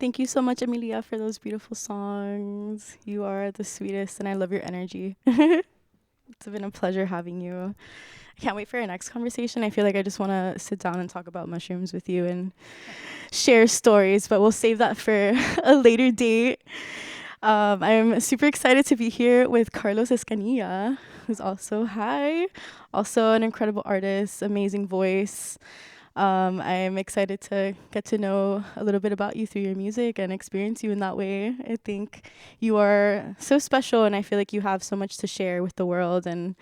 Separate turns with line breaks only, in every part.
Thank you so much, Emilia, for those beautiful songs. You are the sweetest, and I love your energy. It's been a pleasure having you. I can't wait for our next conversation. I feel like I just want to sit down and talk about mushrooms with you and share stories, but we'll save that for a later date. I'm super excited to be here with Carlos Escanilla, who's also an incredible artist, amazing voice. I'm excited to get to know a little bit about you through your music and experience you in that way. I think you are so special, and I feel like you have so much to share with the world, and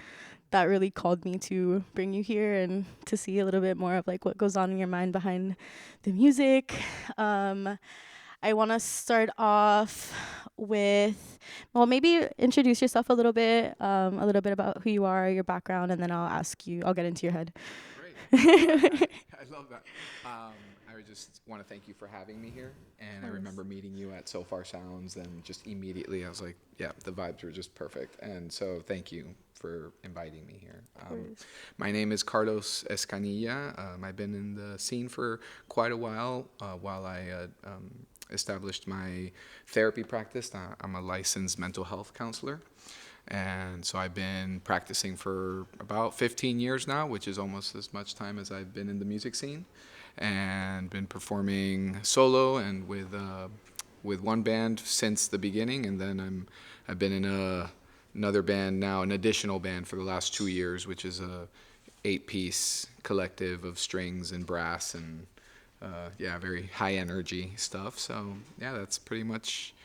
that really called me to bring you here and to see a little bit more of like what goes on in your mind behind the music. I want to start off with, well, maybe introduce yourself a little bit about who you are, your background, and then I'll get into your head.
Great. I love that. I would just want to thank you for having me here. And I remember meeting you at So Far Sounds, and just immediately I was like, yeah, the vibes were just perfect. And so thank you for inviting me here. My name is Carlos Escanilla. I've been in the scene for quite a while I established my therapy practice. I'm a licensed mental health counselor. And so I've been practicing for about 15 years now, which is almost as much time as I've been in the music scene, and been performing solo and with one band since the beginning. And then I've been in another band now, an additional band for the last 2 years, which is a 8-piece collective of strings and brass and very high energy stuff. So yeah, that's pretty much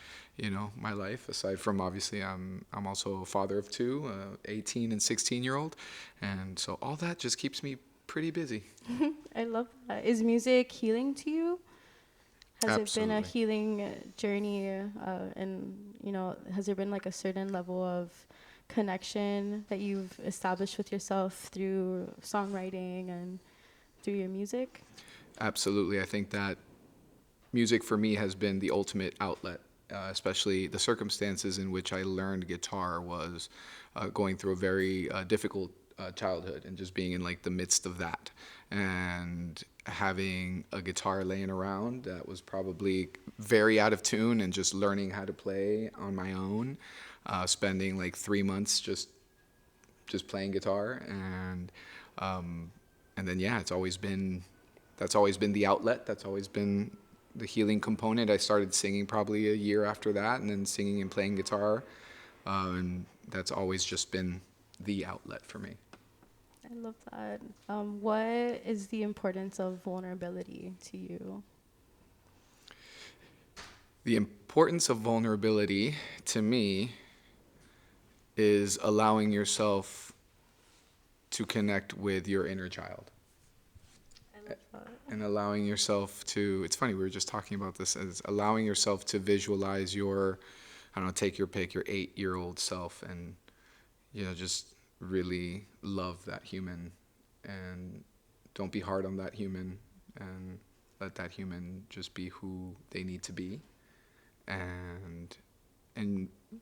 my life. Aside from, obviously, I'm also a father of two, 18 and 16-year-old, and so all that just keeps me pretty busy.
I love that. Is music healing to you? Has it been a
Absolutely.
healing journey? And has there been like a certain level of connection that you've established with yourself through songwriting and through your music?
Absolutely. I think that music for me has been the ultimate outlet, especially the circumstances in which I learned guitar was going through a very difficult childhood, and just being in like the midst of that, and having a guitar laying around that was probably very out of tune, and just learning how to play on my own, spending like 3 months just playing guitar, and then yeah, that's always been the outlet. That's always been the healing component. I started singing probably a year after that, and then singing and playing guitar, and that's always just been the outlet for me.
I love that. What is the importance of vulnerability to you?
The importance of vulnerability to me is allowing yourself to connect with your inner child.
I love that.
And allowing yourself to, it's funny, we were just talking about this, as allowing yourself to visualize your, I don't know, take your pick, your 8-year-old self, and just really love that human, and don't be hard on that human, and let that human just be who they need to be, and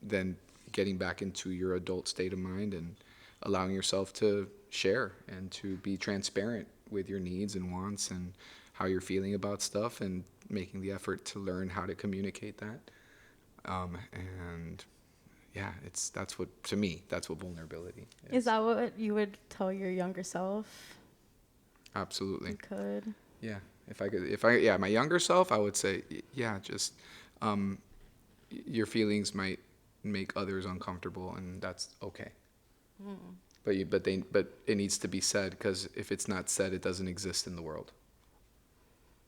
then getting back into your adult state of mind, and allowing yourself to share and to be transparent with your needs and wants and how you're feeling about stuff, and making the effort to learn how to communicate that. And yeah, that's what, to me, that's what vulnerability is.
Is that what you would tell your younger self?
Absolutely.
You could.
Yeah. Yeah, my younger self, I would say, yeah, just your feelings might make others uncomfortable, and that's okay.
Mm.
But it needs to be said, because if it's not said, it doesn't exist in the world.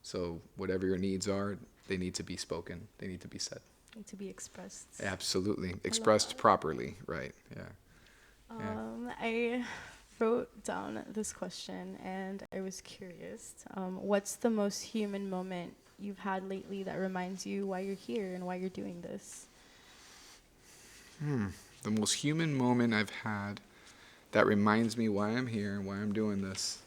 So whatever your needs are, they need to be spoken. They need to be said.
Need to be expressed.
Absolutely. Expressed properly, right. Yeah.
I wrote down this question, and I was curious. What's the most human moment you've had lately that reminds you why you're here and why you're doing this?
The most human moment I've had that reminds me why I'm here and why I'm doing this.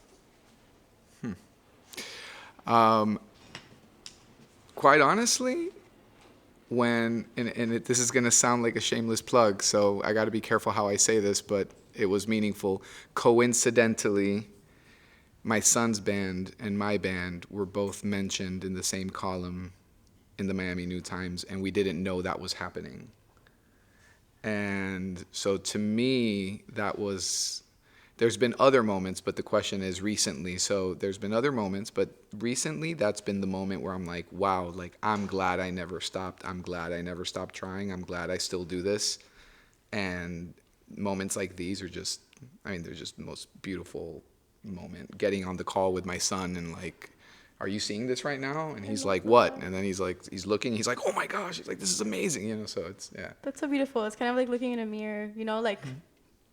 Quite honestly, this is going to sound like a shameless plug, so I got to be careful how I say this, but it was meaningful. Coincidentally, my son's band and my band were both mentioned in the same column in the Miami New Times, and we didn't know that was happening. And so to me, there's been other moments, but the question is recently. So there's been other moments, but recently that's been the moment where I'm like, wow, like I'm glad I never stopped. I'm glad I never stopped trying. I'm glad I still do this. And moments like these are just, I mean, they're just the most beautiful moment. Getting on the call with my son and like, are you seeing this right now? And he's like, what? And then he's like, he's looking, he's like, oh my gosh, he's like, this is amazing, you know, so it's, yeah.
That's so beautiful. It's kind of like looking in a mirror, you know, like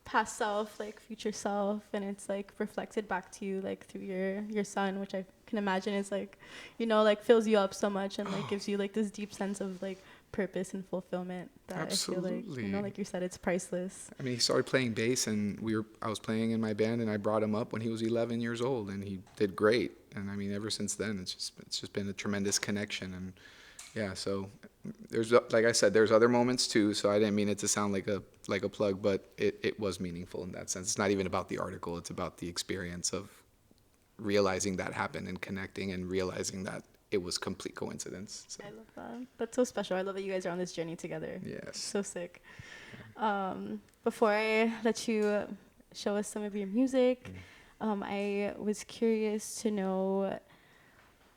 past self, like future self, and it's like reflected back to you like through your son, which I can imagine is like, you know, like fills you up so much and like gives you like this deep sense of like purpose and fulfillment that
Absolutely.
I feel like, you know, like you said, it's priceless.
I mean, he started playing bass, and I was playing in my band, and I brought him up when he was 11 years old, and he did great. And I mean, ever since then, it's just been a tremendous connection. And yeah, so there's, like I said, there's other moments too. So I didn't mean it to sound like a plug, but it was meaningful in that sense. It's not even about the article; it's about the experience of realizing that happened and connecting and realizing that it was complete coincidence. So.
I love that. That's so special. I love that you guys are on this journey together.
Yes.
So sick. Before I let you show us some of your music, I was curious to know,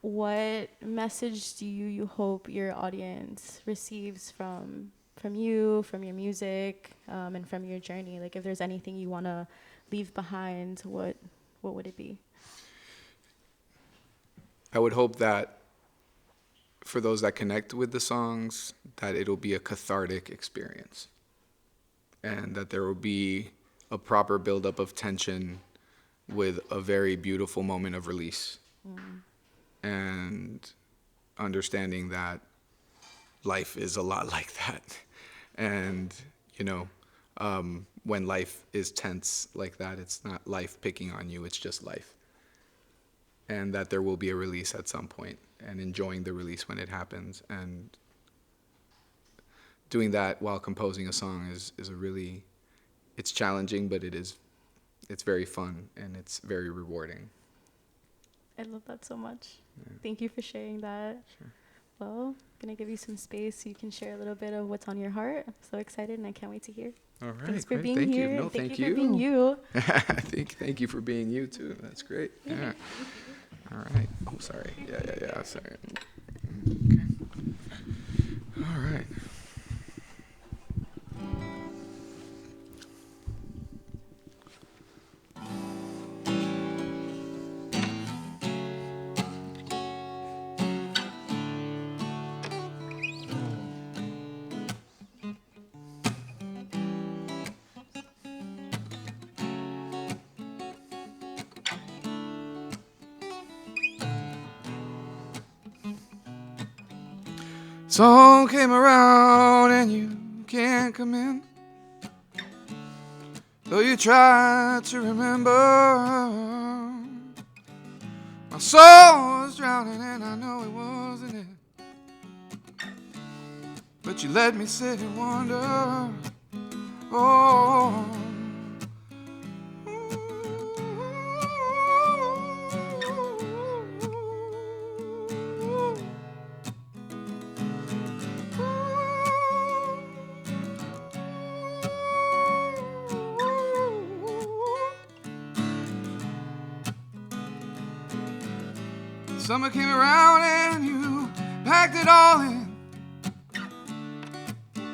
what message do you hope your audience receives from you, from your music, and from your journey? Like, if there's anything you want to leave behind, what would it be?
I would hope that for those that connect with the songs, that it'll be a cathartic experience, and that there will be a proper buildup of tension with a very beautiful moment of release. And understanding that life is a lot like that. And, you know, when life is tense like that, it's not life picking on you, it's just life. And that there will be a release at some point, and enjoying the release when it happens. And doing that while composing a song is a really, it's challenging, but it's very fun, and it's very rewarding.
I love that so much.
Yeah.
Thank you for sharing that.
Sure.
Well, I'm going to give you some space so you can share a little bit of what's on your heart. I'm so excited, and I can't wait to hear.
All right,
Thanks for
great.
being
Thank
here.
you. No,
and
thank
you for being you.
Thank you for being you too. That's great. Yeah. All right. Oh, sorry. Yeah. Sorry. Okay. All right. Song came around and you can't come in, though you tried to remember. My soul was drowning and I know it wasn't it, but you let me sit and wonder. Oh, summer came around and you packed it all in.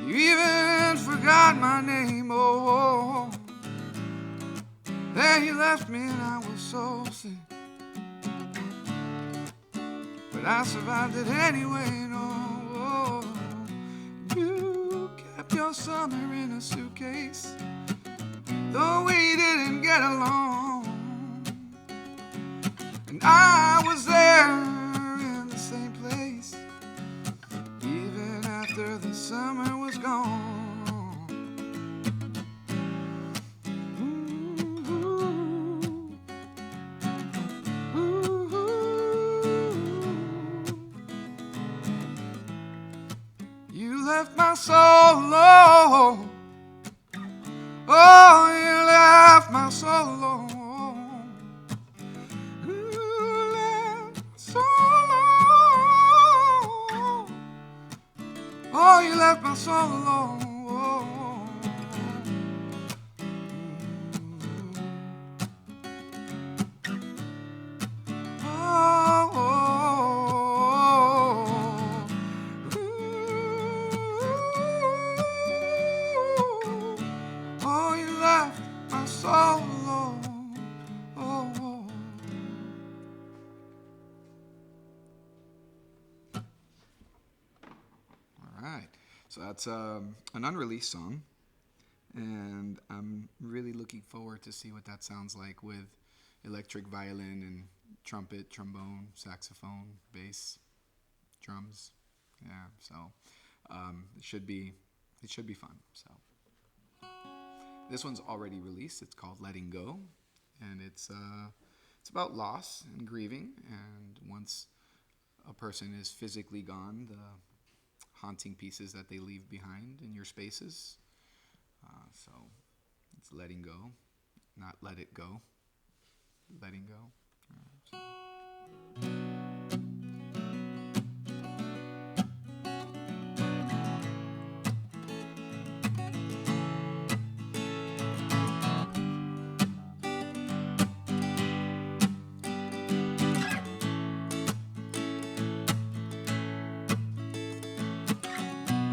You even forgot my name. Oh, then you left me and I was so sick, but I survived it anyway. No, you kept your summer in a suitcase, though we didn't get along. And I was there in the same place, even after the summer was gone. You left my soul alone. Oh, you left my soul alone. You left my soul alone. Oh, you left my soul alone. Oh, oh, oh, oh, you left my soul alone. Oh, oh. All right. So that's an unreleased song, and I'm really looking forward to see what that sounds like with electric violin and trumpet, trombone, saxophone, bass, drums. Yeah, so it should be fun. So this one's already released. It's called "Letting Go," and it's about loss and grieving. And once a person is physically gone, the haunting pieces that they leave behind in your spaces. So it's letting go, not let it go. Letting go. So.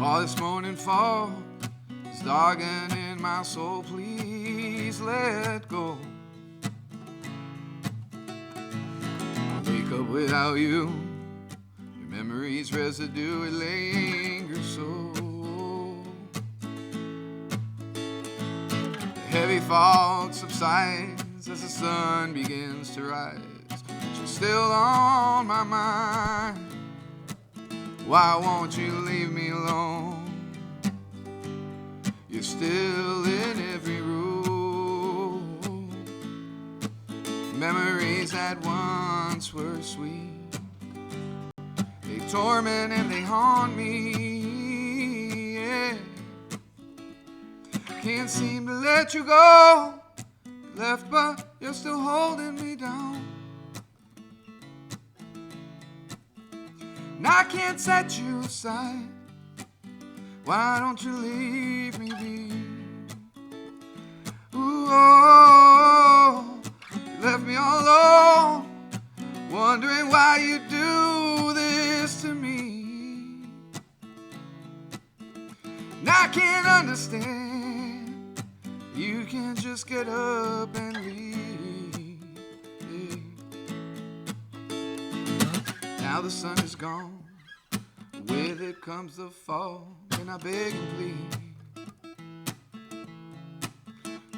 Oh, this morning fall is darkening my soul. Please let go. I wake up without you. Your memory's residue, it lingers so. The heavy fog subsides as the sun begins to rise. But you're still on my mind. Why won't you leave me alone? You're still in every room. Memories that once were sweet, they torment and they haunt me. Yeah. Can't seem to let you go. Left but you're still holding me down. And I can't set you aside. Why don't you leave me be? Ooh, oh, you left me all alone, wondering why you do this to me. And I can't understand. You can't just get up and leave. Now the sun is gone. With it comes the fall, and I beg and plead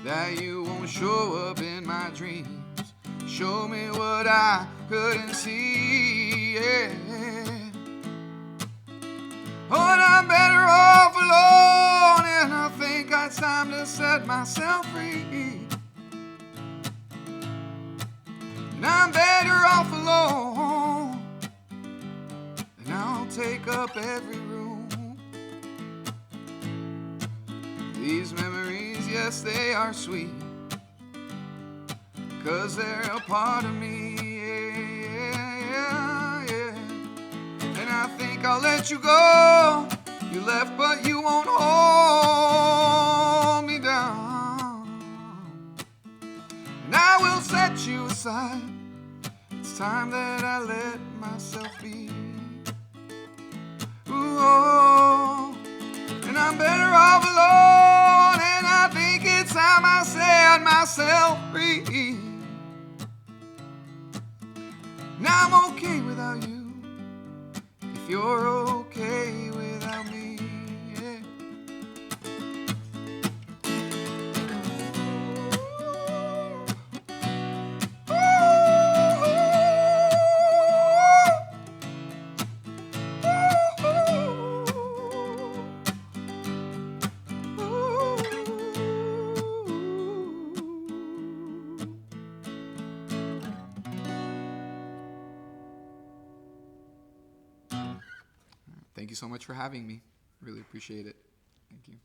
that you won't show up in my dreams. Show me what I couldn't see. Yeah. Oh, and I'm better off alone, and I think it's time to set myself free. And I'm better off alone, and I'll take up every room. These memories, yes, they are sweet, 'cause they're a part of me. Yeah, yeah, yeah. And I think I'll let you go. You left, but you won't hold me down. And I will set you aside. It's time that I let myself be. Ooh, oh. And I'm better off alone, and I think it's time I set myself free. Now I'm okay without you, if you're okay without me. Yeah. Thank you so much for having me. Really appreciate it. Thank you.